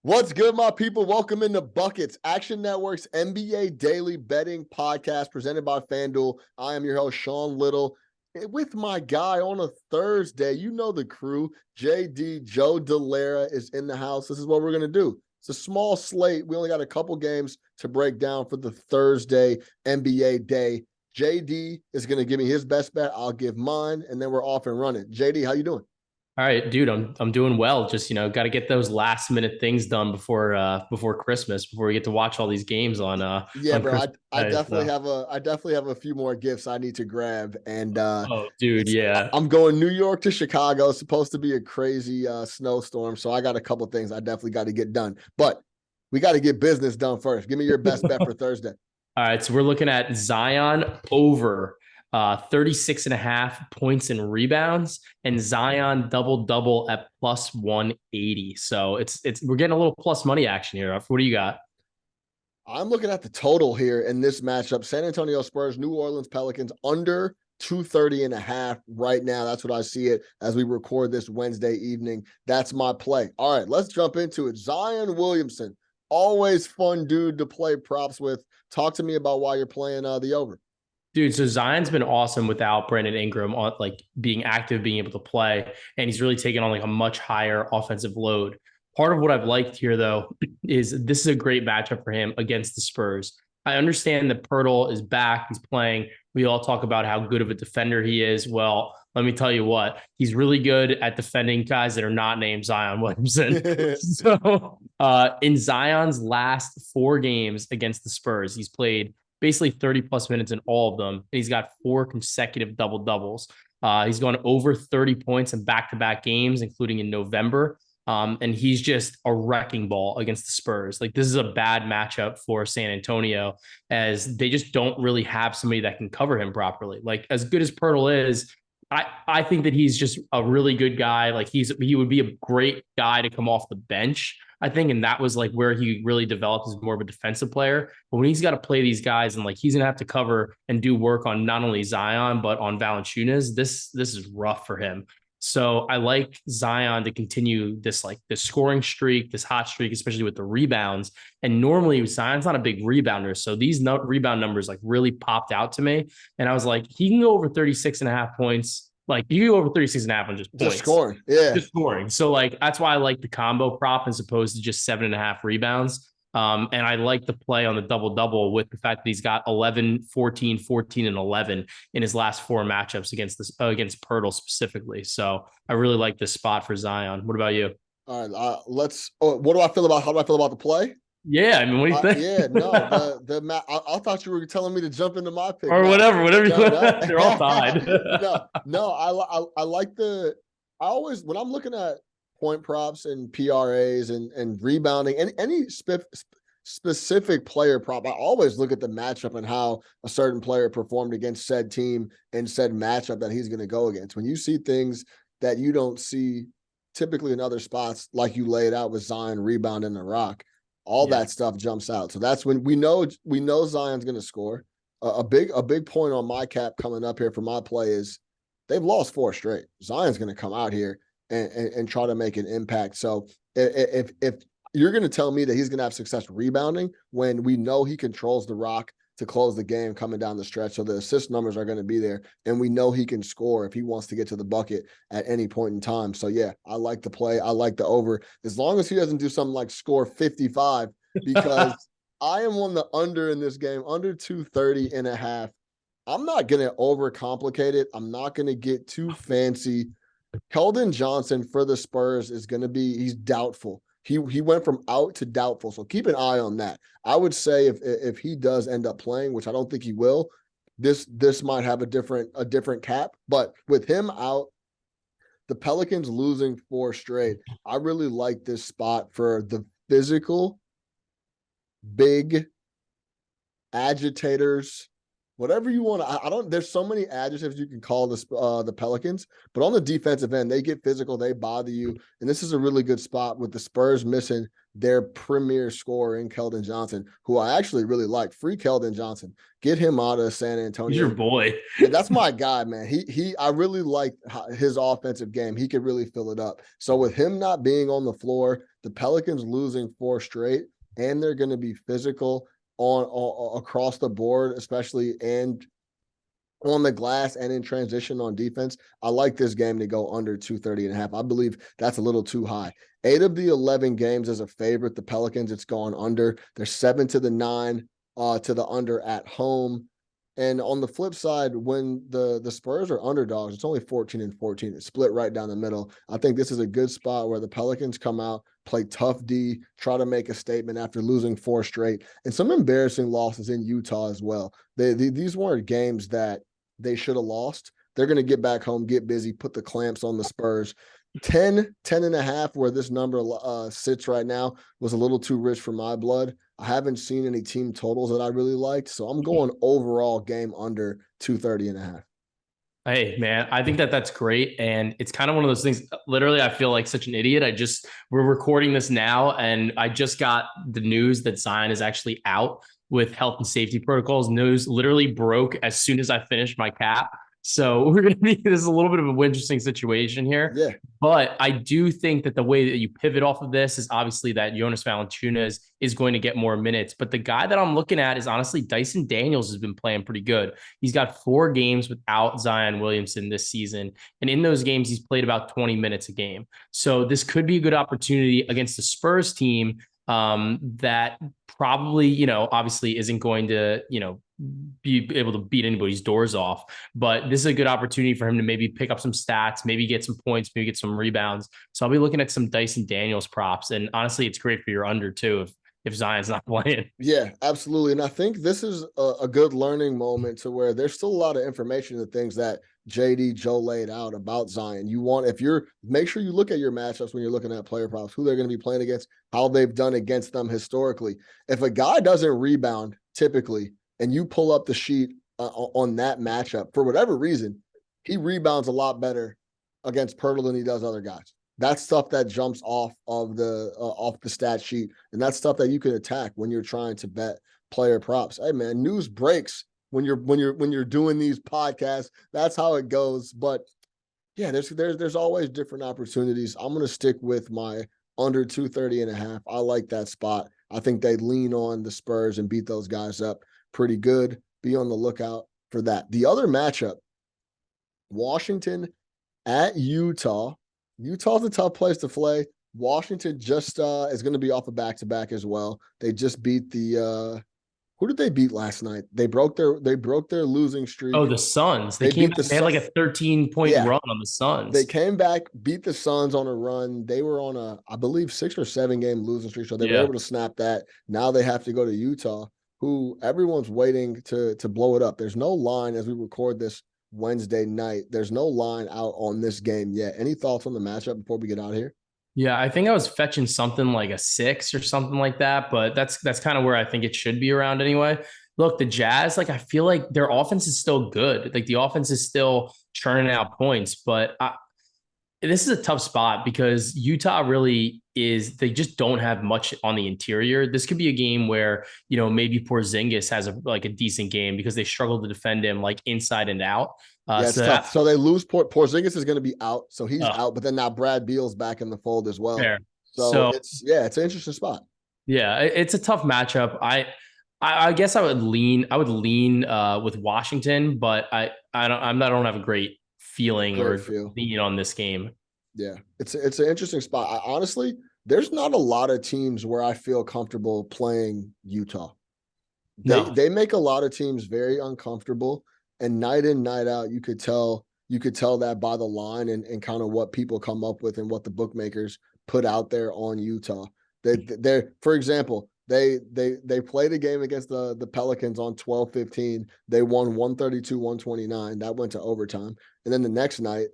What's good, my people? Welcome into Buckets, Action Network's NBA daily betting podcast presented by FanDuel. I am your host, Sean Little, with my guy on a Thursday. You know the crew. JD Joe Delera is in the house. This is what we're going to do. It's a small slate. We only got a couple games to break down for the Thursday NBA day. JD is going to give me his best bet. I'll give mine, and then we're off and running. JD, how you doing? All right, dude, I'm doing well. Just got to get those last minute things done before Christmas, before we get to watch all these games Yeah, on bro. Christmas I Day. definitely have a few more gifts I need to grab, and Oh, dude, yeah. I'm going New York to Chicago. It's supposed to be a crazy snowstorm, so I got a couple things I definitely got to get done. But we got to get business done first. Give me your best bet for Thursday. All right, so we're looking at Zion over 36 and a half points and rebounds, and Zion double at plus 180. So it's we're getting a little plus money action here. What do you got? I'm looking at the total here in this matchup. San Antonio Spurs, New Orleans Pelicans under 230 and a half right now. That's what I see it as we record this Wednesday evening. That's my play. All right, let's jump into it. Zion Williamson, always fun dude to play props with. Talk to me about why you're playing the over. Dude, so Zion's been awesome without Brandon Ingram on like being active, being able to play, and he's really taken on like a much higher offensive load. Part of what I've liked here, though, is this is a great matchup for him against the Spurs. I understand that Pirtle is back, he's playing. We all talk about how good of a defender he is. Well, let me tell you what, he's really good at defending guys that are not named Zion Williamson. So, in Zion's last four games against the Spurs, he's played basically 30 plus minutes in all of them. And he's got four consecutive double doubles. He's gone over 30 points in back-to-back games, including in November. And he's just a wrecking ball against the Spurs. Like, this is a bad matchup for San Antonio, as they just don't really have somebody that can cover him properly. Like, as good as Pirtle is, I think that he's just a really good guy. Like, he would be a great guy to come off the bench, I think, and that was like where he really developed as more of a defensive player. But when he's got to play these guys and like he's gonna have to cover and do work on not only Zion but on Valanciunas, this is rough for him. So I like Zion to continue this scoring streak, this hot streak, especially with the rebounds. And normally Zion's not a big rebounder, so these rebound numbers like really popped out to me. And I was like, he can go over 36 and a half points. Like, you can go over 36 and a half on just Just points. scoring. Yeah. Just scoring. So like that's why I like the combo prop as opposed to just 7.5 rebounds. And I like the play on the double with the fact that he's got 11, 14, 14, and 11 in his last four matchups against Pirtle specifically. So I really like this spot for Zion. What about you? All right. What do I feel about? How do I feel about the play? Yeah, I mean, what do you think? Yeah, no, I thought you were telling me to jump into my pick. Or No, whatever you no, no, they're all tied. no. I like the. I always when I'm looking at point props and PRAs and rebounding and any specific player prop, I always look at the matchup and how a certain player performed against said team and said matchup that he's going to go against. When you see things that you don't see typically in other spots, like you laid out with Zion rebounding the rock, all Yeah. that stuff jumps out. So that's when we know Zion's going to score. A big point on my cap coming up here for my play is they've lost four straight. Zion's going to come out here and try to make an impact. So if you're going to tell me that he's going to have success rebounding when we know he controls the rock to close the game coming down the stretch, so the assist numbers are going to be there, and we know he can score if he wants to get to the bucket at any point in time. So yeah, I like the play. I like the over, as long as he doesn't do something like score 55, because I am on the under in this game, under 230 and a half. I'm not going to overcomplicate it. I'm not going to get too fancy. Keldon Johnson for the Spurs is going to be, he's doubtful. He went from out to doubtful, so keep an eye on that. I would say if he does end up playing, which I don't think he will, this might have a different cap. But with him out, the Pelicans losing four straight, I really like this spot for the physical, big agitators, whatever you want. I don't. There's so many adjectives you can call the Pelicans, but on the defensive end, they get physical, they bother you, and this is a really good spot with the Spurs missing their premier scorer in Keldon Johnson, who I actually really like. Free Keldon Johnson, get him out of San He's Antonio. your boy. Yeah, that's my guy, man. I really like his offensive game. He could really fill it up. So with him not being on the floor, The Pelicans losing 4 straight, and they're going to be physical on across the board, especially and on the glass and in transition on defense. I like this game to go under 230.5. I believe that's a little too high. 8 of the 11 games as a favorite, the Pelicans, it's gone under. They're 7 to the 9 to the under at home. And on the flip side, when the Spurs are underdogs, it's only 14-14. It's split right down the middle. I think this is a good spot where the Pelicans come out, play tough D, try to make a statement after losing 4 straight, and some embarrassing losses in Utah as well. These weren't games that they should have lost. They're going to get back home, get busy, put the clamps on the Spurs. 10.5, where this number sits right now, was a little too rich for my blood. I haven't seen any team totals that I really liked, so I'm going overall game under 230.5. Hey, man, I think that's great. And it's kind of one of those things. Literally, I feel like such an idiot. We're recording this now, and I just got the news that Zion is actually out with health and safety protocols. News literally broke as soon as I finished my cap. So we're going to be, this is a little bit of an interesting situation here. Yeah. But I do think that the way that you pivot off of this is obviously that Jonas Valanciunas is going to get more minutes. But the guy that I'm looking at is honestly Dyson Daniels has been playing pretty good. He's got 4 games without Zion Williamson this season. And in those games, he's played about 20 minutes a game. So this could be a good opportunity against the Spurs team that probably, obviously isn't going to, be able to beat anybody's doors off. But this is a good opportunity for him to maybe pick up some stats, maybe get some points, maybe get some rebounds. So I'll be looking at some Dyson Daniels props. And honestly, it's great for your under too if Zion's not playing. Yeah, absolutely. And I think this is a good learning moment to where there's still a lot of information and things that JD Joe laid out about Zion. Make sure you look at your matchups when you're looking at player props, who they're going to be playing against, how they've done against them historically. If a guy doesn't rebound typically, and you pull up the sheet on that matchup, for whatever reason, he rebounds a lot better against Pirtle than he does other guys. That's stuff that jumps off the stat sheet, and that's stuff that you can attack when you're trying to bet player props. Hey man, news breaks when you're doing these podcasts. That's how it goes. But yeah, there's always different opportunities. I'm gonna stick with my under 230.5. I like that spot. I think they lean on the Spurs and beat those guys up pretty good. Be on the lookout for that. The other matchup, Washington at Utah. Utah's a tough place to play. Washington just is going to be off a back-to-back as well. They just beat who did they beat last night? They broke their losing streak. Oh, the Suns. They came back, they had like a 13-point run on the Suns. They came back, beat the Suns on a run. They were on a, I believe, 6 or 7 game losing streak. So they were able to snap that. Now they have to go to Utah, who everyone's waiting to blow it up. There's no line as we record this Wednesday night. There's no line out on this game yet. Any thoughts on the matchup before we get out of here? Yeah, I think I was fetching something like a 6 or something like that, but that's kind of where I think it should be around anyway. Look, the Jazz, like I feel like their offense is still good. Like the offense is still churning out points, but this is a tough spot because Utah really they just don't have much on the interior. This could be a game where, maybe Porzingis has a decent game because they struggle to defend him like inside and out. It's tough. So they lose. Porzingis is going to be out. So he's out, but then now Brad Beal's back in the fold as well. Fair. So it's an interesting spot. Yeah, it's a tough matchup. I guess I would lean with Washington, but I don't have a great feeling or lean on this game. Yeah, it's an interesting spot. Honestly, there's not a lot of teams where I feel comfortable playing Utah. They make a lot of teams very uncomfortable, and night in, night out, you could tell that by the line and kind of what people come up with and what the bookmakers put out there on Utah. They're for example, they played a game against the Pelicans on 12-15. They won 132-129. That went to overtime. And then the next night,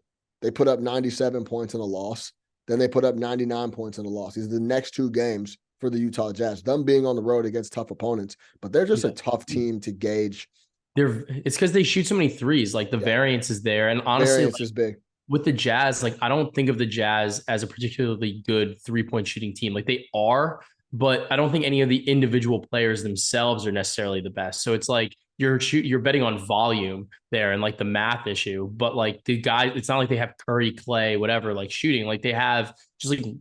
they put up 97 points in a loss. Then they put up 99 points in a loss. These are the next 2 games for the Utah Jazz, them being on the road against tough opponents. But they're just a tough team to gauge. It's because they shoot so many threes. Like the variance is there. And honestly, variance is big. With the Jazz, like I don't think of the Jazz as a particularly good 3-point shooting team. Like they are, but I don't think any of the individual players themselves are necessarily the best. So it's like you're betting on volume there and like the math issue, but like the guys, it's not like they have Curry, Clay, whatever, like shooting. Like they have just like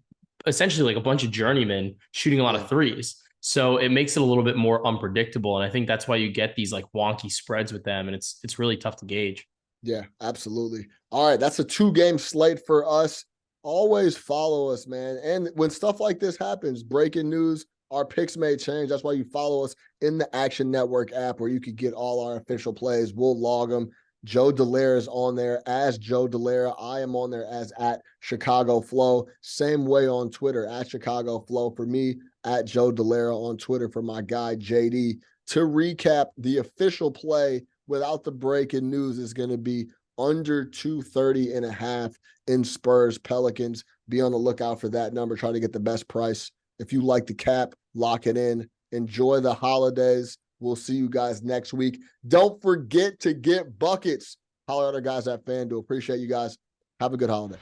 essentially like a bunch of journeymen shooting a lot Yeah. of threes. So it makes it a little bit more unpredictable. And I think that's why you get these like wonky spreads with them. And it's really tough to gauge. Yeah, absolutely. All right, that's a 2-game slate for us. Always follow us, man. And when stuff like this happens, breaking news, our picks may change. That's why you follow us in the Action Network app where you could get all our official plays. We'll log them. Joe Dallaire is on there as Joe Dallaire. I am on there as at Chicago Flow. Same way on Twitter at Chicago Flow for me, at Joe Dallaire on Twitter for my guy JD. To recap, the official play without the breaking news is going to be under 230.5 in Spurs Pelicans. Be on the lookout for that number. Try to get the best price. If you like the cap, lock it in. Enjoy the holidays. We'll see you guys next week. Don't forget to get buckets. Holler at our guys at FanDuel. Appreciate you guys. Have a good holiday.